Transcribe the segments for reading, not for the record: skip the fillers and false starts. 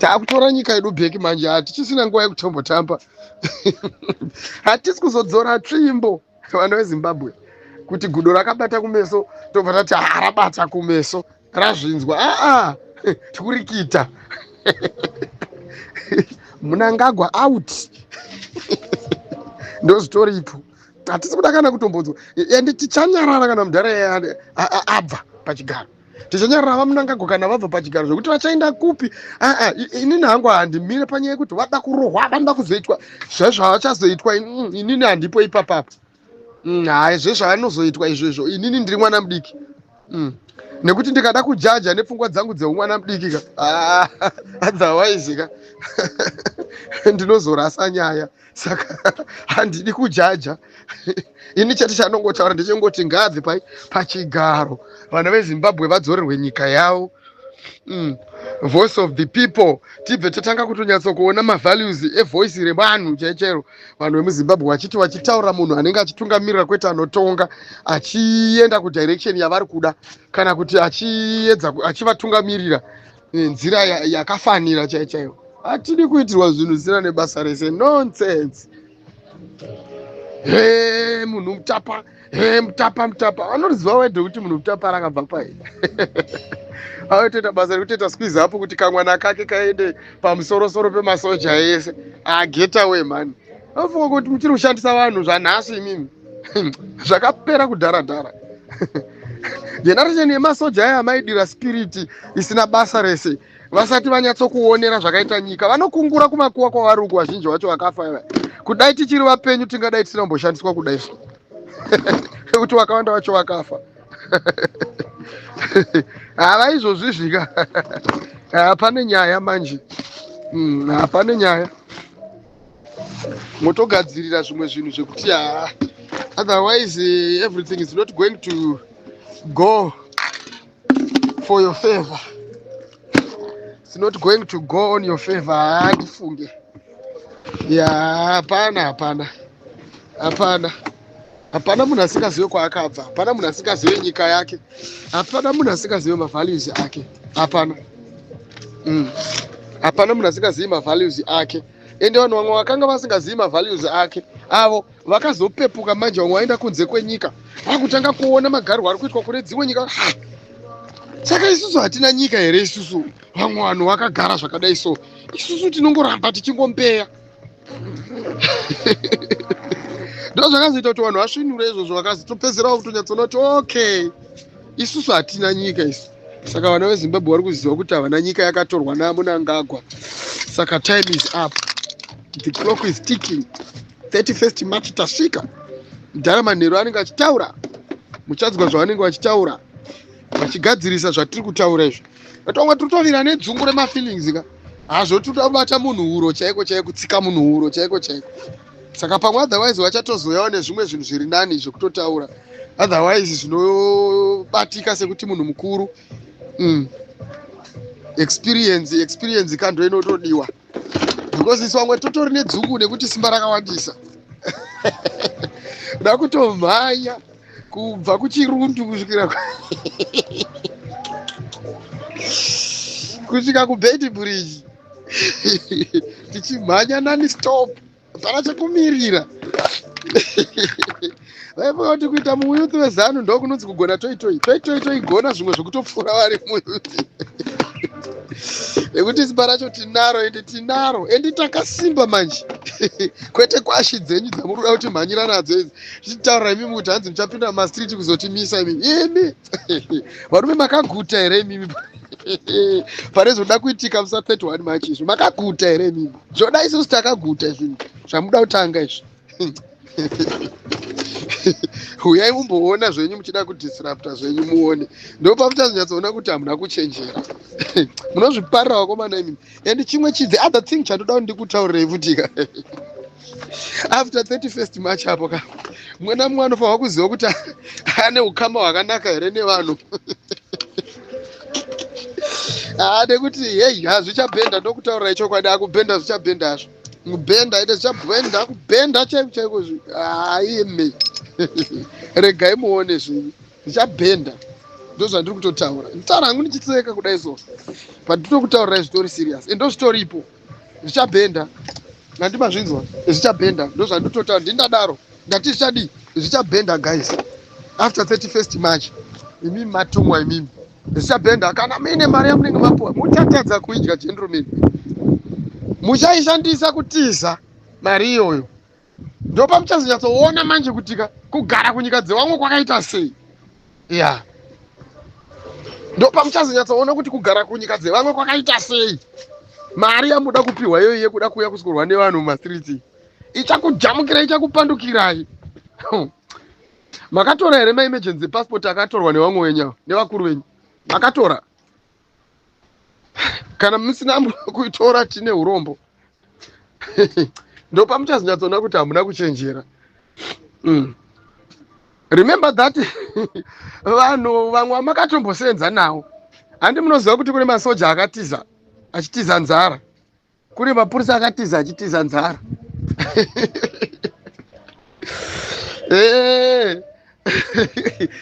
Takutora nyika yedu bheki manje hatichisina nguva yekutombotamba. Hatisi kuzodzora tsvimbo vana veZimbabwe kuti gudo rakabata kumeso tobva tati harabata kumeso razvinzwa tikurikita. Munangagwa out. Ndozvitoripo. Hatisi kuda kana kutombodzwa. Ende tichanyarara kana mudhara abva pachigaro. Tichanyarara vaMunangagwa kana vabva pachigaro zvokuti vachaenda kupi. Inini hangu handimire panyaya yekuti vada kurohwa vanoda kuzoitwa zvazvachazoitwa inini handipo ipapapo. Zvezvanozoitwa izvozvo inini ndiri mwana mudiki. Nekuti ndikada kujaja nepfungwa dzangu dzeumwana mudiki ka otherwise ka ndinozorasa nyaya. Saka handidi kujaja. Ini chete chanongotaura ndechingoti ngabve pachigaro vana veZimbabwe vadzorerwe nyika yavo. Voice of the people. Tibve tatanga kutonyatso kuona mavalues evoice revanhu chaichero. Vanhu vemuZimbabwe vachitaura munhu anenge achitungamirira kwete anotonga achienda kudirection yavari kuda kana kuti achivatungamirira nzira yakafanira chaichaiwo. Hatidi kuitirwa zvinhu zvisina nebasa rese. Nonsense. Munhu mutapa. Mutapa. Vanoziva wedhe kuti munhu mutapa rakabva pai. Toita basa rekutoita squeeze hapo kuti kamwana kake kaende pamusoro pemasoja ese. Get away man. Vafunga kuti muchiri kushandisa vanhu zvanhasi imimi. Zvakapera kudhara. Generation yemasoja aya maidira spirit isina basa rese. Vasati vanyatsokuonera zvakaita nyika vanokungura kumakuwa kwavari uku vazhinji vacho vakafa. Kudai tichiri vapenyu tingadai tisina kumboshandiswa kudai so. Kuti vakawanda vacho vakafa. Izvozvi zvika. Hapane nyaya manje. Hapane nyaya. Motogadzirira zvimwe zvinhu zvekuti otherwise everything is not going to go for your favor. It's not going to go on your favor. Handifunge. Hapana munhu asingazive kwaakabva. Hapana munhu asingazive nyika yake. Hapana munhu asingazive mavalues ake. Hapana munhu asingazive mavalues ake. Ende vanhu vamwe vakanga vasingazive mavalues ake avo vakazopepuka manje vamwe vaenda kunze kwenyika vakutanga kuona magariro ari kuitwa kune dzimwe nyika. Saka isusu hatina nyika here isusu vamwe vanhu vakagara zvakadai so. Isusu tinongoramba tichingompeya. Ndo zvakazoita kuti vanhu vasvinure izvozvo vakazotopedzerawo kutonyatsoona kuti okay isusu hatina nyika isu. Saka vana veZimbabwe vari kuziva kuti havana nyika yakatorwa naMunangagwa. Saka time is up. The clock is ticking. 31st March tasvika. Mudhara manheru anenge achitaura. Muchadzwa zvavanenge vachitaura. Vachigadzirisa zvatiri kutaura izvo. Vatonga tiritovira nedzungu remafeelings ka. Hazvo totobata munhu uro chaiko kutsika munhu uro chaiko. Saka pamwe otherwise vachatozoyawo nezvimwe zvinhu zviri nani zvekutotaura. Otherwise zvinobatika sekuti munhu mukuru. Experience kando inotodiwa. Because isu vamwe totori nedzungu nekuti simba rakawandisa. Da kutomhanya kubva kuchirundu kusvika kuBeit Bridge. Tichimhanya nani stop. Hapana chekumirira. Vaifunga kuti kuita muyuthi weZanu ndo kunonzi kugona toigona zvimwe zvekutopfuura vari muyuthi. Nekuti simba racho tinaro ende takasimba manje. Kwete kwashi dzenyu dzamuruda kuti mhanyira nadzo idzi. Tichitaura imimi kuti hanzi muchapinda mumastreet kuzotimisa imimi. Varume makaguta here imimi. Pane zvoda kuitika musa 31 March izvo makaguta here imimi. Zvoda isusu takaguta zvinhu zvamuda kutanga izvo. Uyai mumboona zvenyu muchida kudisrupta zvenyu muone. Ndopa muchazonyatsoona kuti hamuna kuchenjera. Munozviparira vakomana imimi. And chimwe chidze other thing chandoda ndikutaurira futika. After 31st March hapo ka. Mumwe namumwe anofanira kuziva kuti ane ukama hwakanaka here nevanhu. Nekuti hey hazvichabhenda ndokutaurira chokwadi akubhenda zvichabhenda zvo. Mubhenda ite zvichabhenda kubhenda chaiko zvi. Ime. Regai muone zvinhu. Zvichabhenda. ndozvandiri kutotaura. Nditaura hangu ndichitseka kudai so, pandito kutaurira zvitori serious. Endo zvitoripo zvichabhenda, ngandimazvinzwa zvichabhenda. Ndozvanditotaura, ndindadaro ndati zvichadi zvichabhenda guys. After 31st March imimi matumwa imimi zvichabhenda. Kana muine mari yamunenge mapuwa muchatadza kuidya gentlemen, muchaishandisa kutiza mari iyoyo. Ndopa muchazonyatsoona manje kuti kugara kunyika dzevamwe kwakaita sei. Yeah. Ndopa muchazonyatsoona kuti kugara kunyika dzevamwe kwakaita sei. Mari yamuda kupiwa iyoyo yekuda kuuya kusikurwa nevanhu mumastreets ichakujamukira, ichakupandukirai. Makatora here ma-emergency passport akatorwa nevamwe wenyu nevakuru venyu? Makatora? Kana musina kuitora tine urombo. Ndopa muchazonyatsoona kuti hamuna kuchenjera. Remember that vanhu vamwe vamakatomboseenza nawo. Handi munoziva kuti kune masoja akatiza achitiza nzara, kune mapurisa akatiza achitiza nzara.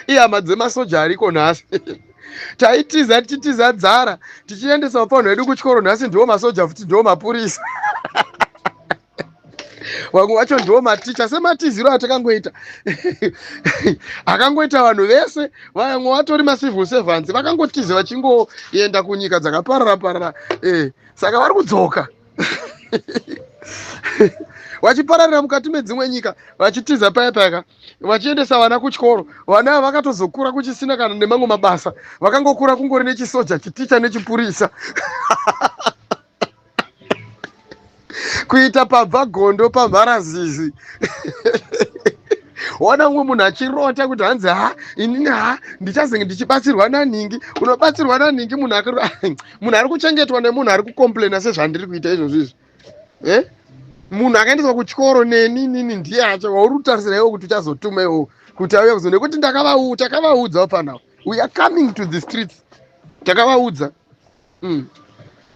Ihama dzemasoja ariko nhasi. Taitiza tichitiza nzara tichiendesa vapanhu vedu kuchikoro, nhasi ndiwo masoja futi ndiwo mapurisa. Vamwe vacho ndiwo maticha sematiziro atakangoita. Akangoita vanhu vese vamwe vatori macivil servants vakangotiza vachingoenda kunyika dzakaparara parara. Saka vari kudzoka vachipararira mukati medzimwe nyika vachitiza paya paya, vachiendesa vana kuchikoro. Vana ava vakatozokura kuchisina kana nemamwe mabasa, vakangokura kungori nechisoja, chiticha nechipurisa. Kuita pabva gondo pamharazizi. Wana umwe munhu achirota kuti hanzi inini ndichazenge ndichibatsirwa naningi. Unobatsirwa naningi munhu ari kuchengetwa nemunhu ari kukomplaina sezvandiri kuita izvozvo. Munhu akaendeswa kuchikoro neni ndiye acho wauri kutarisira iwo kuti uchazotuma iwo kuti auye kuzo, nekuti takavaudza panawo. We are coming to the streets. Takavaudza.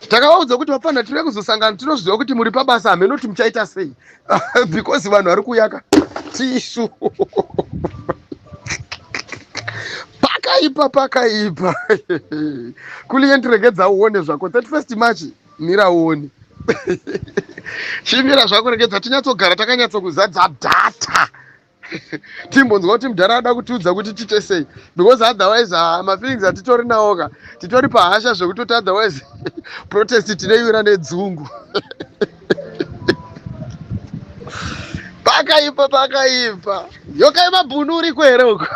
Takavaudza kuti vapana tiri kuzosangana, tinozviziva kuti muri pabasa, hamene kuti muchaita sei. Because vanhu vari kuyaka tisu. Pakaipa. Kuliendiregedza uone zvako 31st March mira uone. Chimira zvako regedza tinyatsogara takanyatsokuzadza data. Timbonzwa kuti mudhara ada kutiudza kuti tiite sei, because otherwise mafeelings atitori nawoka, titori pahasha zvekuti otherwise protest tineiwira nedzungu. Pakaipa. Yoka yemabhunu uriko here uko?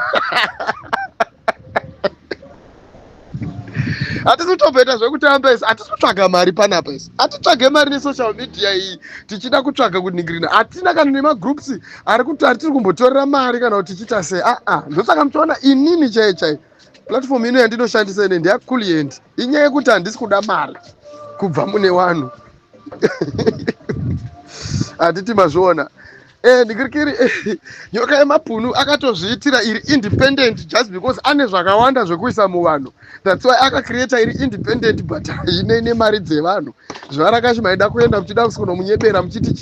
Hatisi kutobveta zvekutamba isi, hatisi kutsvaga mari panapa isi. Hatitsvage mari nesocial media iyi tichida kutsvaga kuningirina. Hatina kana nemagroups ari kuti hatiri kumbotorera mari kana kuti tichita sei. Ndosaka muchiona inini chaiye platform ino yandinoshandisa ine ndeyaCoolient. Inyaya yekuti handisi kuda mari kubva mune vanhu. Hatiti mazviona. Ndikirikiri nyoka yemabhunu akatozviitira iri independent just because ane zvakawanda zvekuisa muvanhu. That's why akacreata iri independent but ine mari dzevanhu. Zvarakashima maida kuenda muchida kusikono munyebera muchiti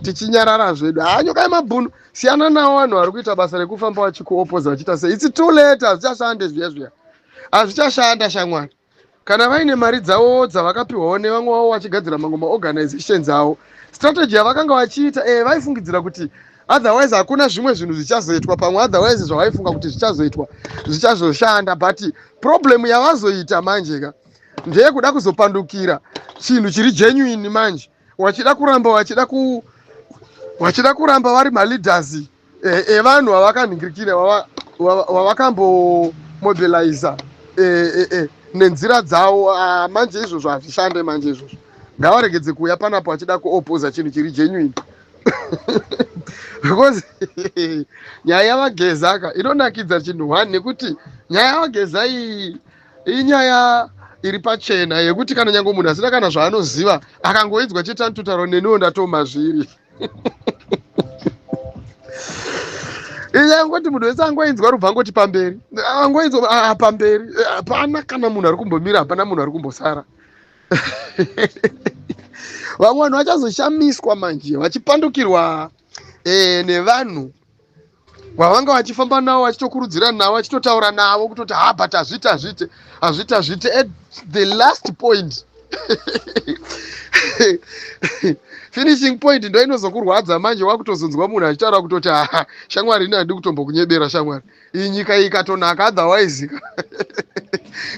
tichinyarara zvedu. Nyoka yemabhunu siyana nawo vanhu vari kuita basa rekufamba vachikuopoza vachita sei. It's too late, hazvichashande zviya. Hazvichashanda shamwari. Kana vaine mari dzavo dzavakapiwawo nevamwe vavo vachigadzira mamwe maorganizations avo, strategy yavakanga vachiita vaifungidzira kuti otherwise hakuna zvimwe zvinhu zvichazoitwa pamwe, otherwise zvavaifunga kuti zvichazoitwa zvichazoshanda. But problem yavazoita manje ndeyekuda kuzopandukira chinhu chiri genuine manje, wachida kuramba vari maleaders evanhu vavakanhingirikira vavakambomobiliza nenzira dzavo. Manje izvozvo hazvishande manje izvozvo. Ngavaregedze kuuya panapo vachida kuopoza chinhu chiri genuine. Because nyaya yavageza inonakidza chinhu 1 nekuti nyaya yavageza inyaya iri pachena yekuti kana nyange munhu asina kana zvaanoziva akangoidzwa chete anototaro neniwo ndatoma zviri. Ingoti munhu wese angoinzwa rubva ngoti pamberi, angoinzwa pamberi, hapana kana munhu ari kumbomira, hapana munhu ari kumbosara. Vamwe vanhu vachazoshamiswa manje vachipandukirwa nevanhu wavanga vachifamba navo vachitokurudzira navo vachitotaura navo kutoti but hazvite at the last point finishing point ndo inozokurwadza manje wakutozonzwa munhu achitaura kutoti shamwari ini handi kutombokunyebera shamwari iyi nyika ikatonaka otherwise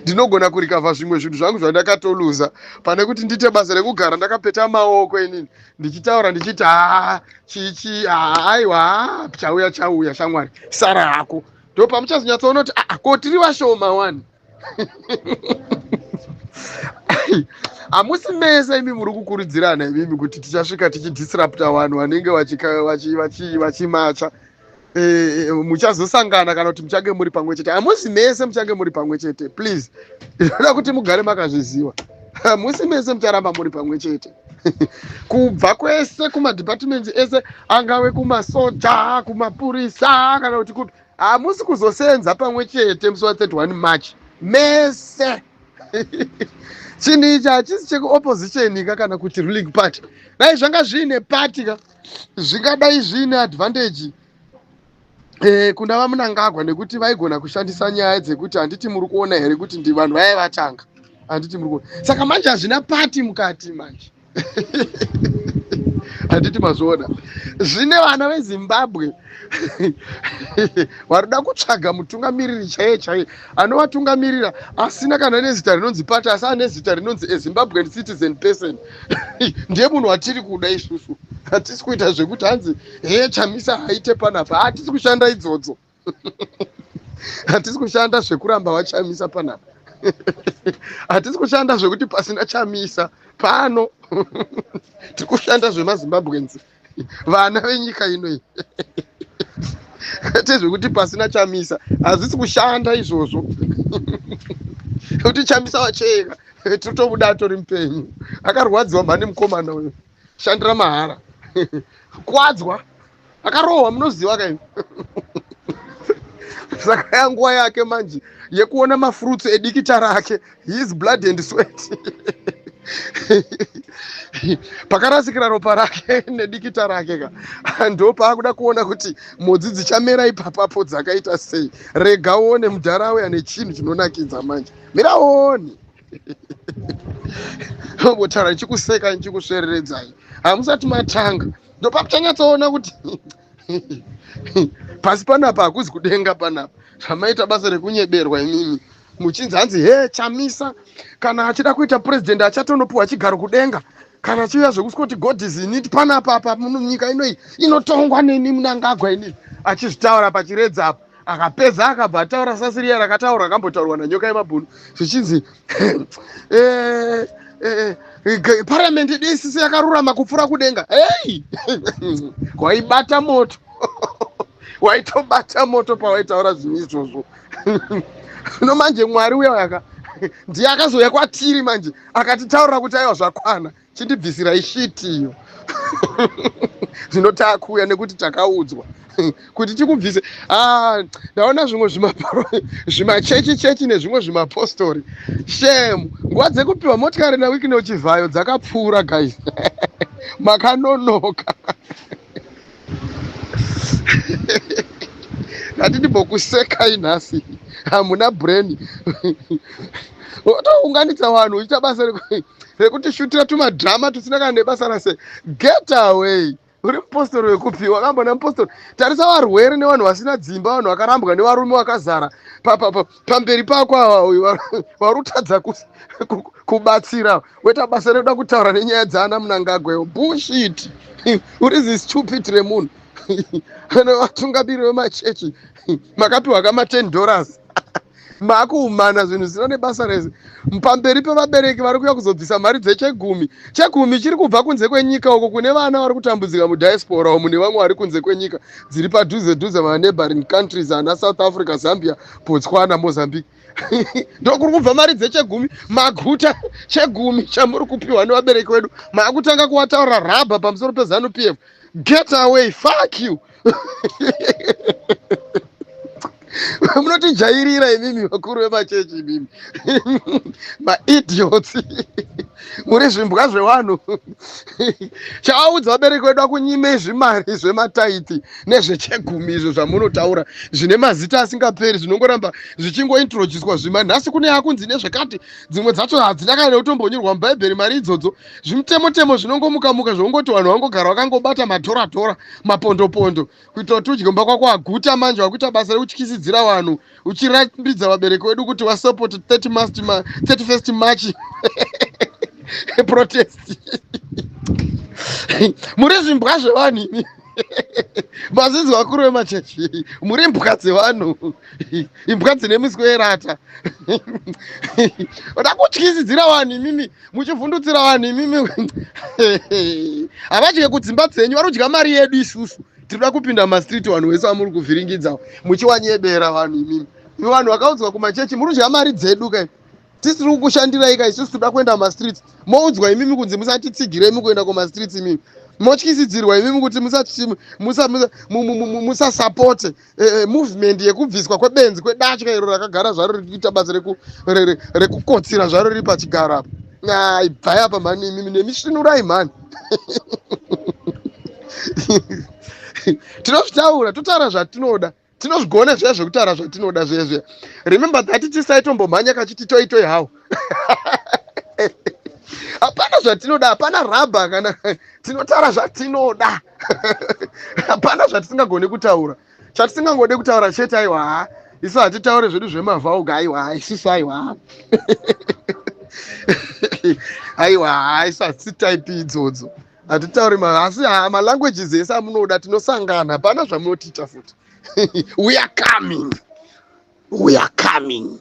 ndinogona kurikavha zvimwe zvinhu zvangu zvandakatoluza pane kuti ndite basa rekugara ndakapeta maoko inini ndichitaura ndichiti aiwa chauya shamwari sara hako ndo pamuchazonyatsoona kuti ko tiri vashoma wani hamusi mese imi muri kukurudzirana imimi kuti tichasvika tichidisrupta vanhu vanenge vachimacha muchazosangana kana kuti muchange muri pamwe chete. Hamusi mese muchange muri pamwe chete, please. Inoda kuti mugare makazviziva. Hamusi mese mucharamba muri pamwe chete. Kubva kwese kumadepartments ese, angave kumasoja, kumapurisa, kana kuti kuti hamusi kuzosenza pamwe chete musi wa 31 March. Mese. Chini ichi hachisi cheku-opposition kana kuti ruling party. Dai zvanga zvine party zvingadai zvine advantage kuna vaMnangagwa nekuti vaigona kushandisa nyaya dzekuti handiti muri kuona here kuti ndi vanhu vaivatanga. Handiti muri kuona. Saka manje hazvina party mukati manje. Handiti mazvoona. Zvine vana veZimbabwe varida kutsvaga mutungamiriri chaiye anovatungamirira asina kana nezita rinonzi party, asi ane zita rinonzi Zimbabwean citizen person. Ndiye munhu watiri kuda isusu. Hatisi kuita zvekuti hanzi Chamisa haite panapa. Hatisi kushanda idzodzo. Hatisi kushanda zvekuramba vachamisa panapa. Hatisi kushanda zvekuti pasina Chamisa pano. Tiri kushanda zvemaZimbabweans, vana venyika inoi. Kwete zvekuti pasina Chamisa. Hazisi kushanda izvozvo. Kuti Chamisa wacheka totobuda tori mupenyu. Akarwadziwa mhani mukomana uyu. Shandira mahara. Kwadzwa. Akarohwa munoziva kaini. Saka yanguva yake manje yekuona mafruits edikita rake, his blood and sweat. Pakarasikira ropa rake nedikita rake ndo paakuda kuona kuti modzi dzichamera ipapapo dzakaita sei. Rega uone mudharawe ane chinhu chinonakidza manje. Miraoni. Botara chikuseka chikusvereredzai. Hamusati matanga. Ndo pakuchanyatsoona kuti pasi panapa hakuzi kudenga panapa. Zvamaita basa rekunyeberwa imimi. Muchinzi hanzi Chamisa kana achida kuita president achatonopuwa chigaro kudenga. Kana chiuya zvekuswa kuti God is in it panapa apa munyika inoi inotongwa neni Mnangagwa inini. Achizvitaura pachiredza apa. Akapedza akabva ataura sasiriya rakataura akambotaurwa nanyoka yemabhunu. Zvichinzi parliament DCC yakarurama kupfura kudenga. Hey! Waibata moto. Waitobata moto pawaitaura zvinhu izvozvo. Zvino manje Mwari uya ndiye akazouya kwatiri manje akatitaurira kuti aiwa zvakwana, chindibvisira ishiti iyo. Zvino takuya nekuti takaudzwa kuti tikubvise. Ndaona zvimwe zvimachechi nezvimwe zvimapostori. Shame. Nguva dzekupiwa motikari nawiki nochivhayo dzakapfuura guys. Makanonoka. Hatidi bokuseka inhasi. Hamuna brain. Otounganidza vanhu uchiita basa rekuti shutira tumadrama tusina kana nebasa rase. Get away. Uri mupostori wekupiwa. Wakambona mupostori. Tarisa varwere nevanhu vasina dzimba, vanhu vakarambwa nevarume vakazara. Pamberi pako warutadza kubatsira. Weta basa rekuda kutaura nenyaya dzaana Mnangagwa. Bullshit. Uri zi stupid remunhu. Vatungamiri vemachechi makapiwa kama $10. Makuumana zvinhu zvisina nebasa rese. Pamberi pevabereki vari kuuya kuzobvisa mari dzechegumi. Chegumi chiri kubva kunze kwenyika uko kune vana vari kutambudzika mudiaspora umu nevamwe vari kunze kwenyika dziri padhuze maneighboring countries ana South Africa, Zambia, Botswana, Mozambique. Ndokuri kubva mari dzechegumi. Maguta chegumi chamuri kupiwa nevabereki vedu. Makutanga kuwataura raba pamusoro peZanu-PF. Get away, fuck you. Munotijairira imimi vakuru vemachechi imimi. Maidiots. Muri zvimbwa zvevanhu. Chaaudza vabereki vedu kunyime zvimari zvemataiti nezvechegumi izvo zvamunotaura zvine mazita asingaperi zvinongoramba zvichingointroducwa zvima. Nhasi kune akunzi nezvekati dzimwe dzacho hadzina kana kutombonyorwa mubhaibheri mari idzodzo. Zvimutemo zvinongomuka zvongoti vanhu vangogara vakangobata matora mapondopondo kuitira kuti udyomba kwako aguta manje wakuita basa rekutyisidzira vanhu uchirambidza vabereki vedu kuti vasupporte 31st March protest. Muri zvimbwa zvevanhu imi. Vadzidzi vakuru vemachechi muri mbwa dzevanhu, imbwa dzine miswe yerata. Oda kutyisidzira vanhu imimi muchivhundutsira vanhu imimi. Havadye kudzimba dzenyu, varikudya mari yedu isusu. Tinoda kupinda mastriti vanhu vese vamuri kuvhiringidza muchiwanyebera vanhu imimi. Vanhu vakaudzwa kumachechi murikudya mari dzedu kai. Tisiri kukushandirai kai, isusu toda kuenda mastriti. Moudzwa imimi kunzi musatitsigirei kuenda kumastriti imimi. Motyisidzirwa imimi kuti musasapote movement yekubviswa kwebenzi kwedatya iro rakagara zvaro rikuita basa rekukotsira zvaro riri pachigaro apa. Bvai apa mani imimi nemisvinurai mani. Tinozvitaura, totaura zvatinoda. Tinozvigona zviya zvekutaura zvatinoda zviya. Remember that tisaitombombanya kachiti toi hawo. Hapana zvatinoda, hapana raba kana tinotaura zvatinoda. Hapana zvatisingagone kutaura. Chatisingangode kutaura chete aiwa. Isu hatitaure zvedu zvemavhauga aiwa, isusu aiwa. Aiwa, isu hatisitaipi idzodzo. Hatitauri asi malanguages ese amunoda tinosangana, hapana zvamunotiita futi. We are coming.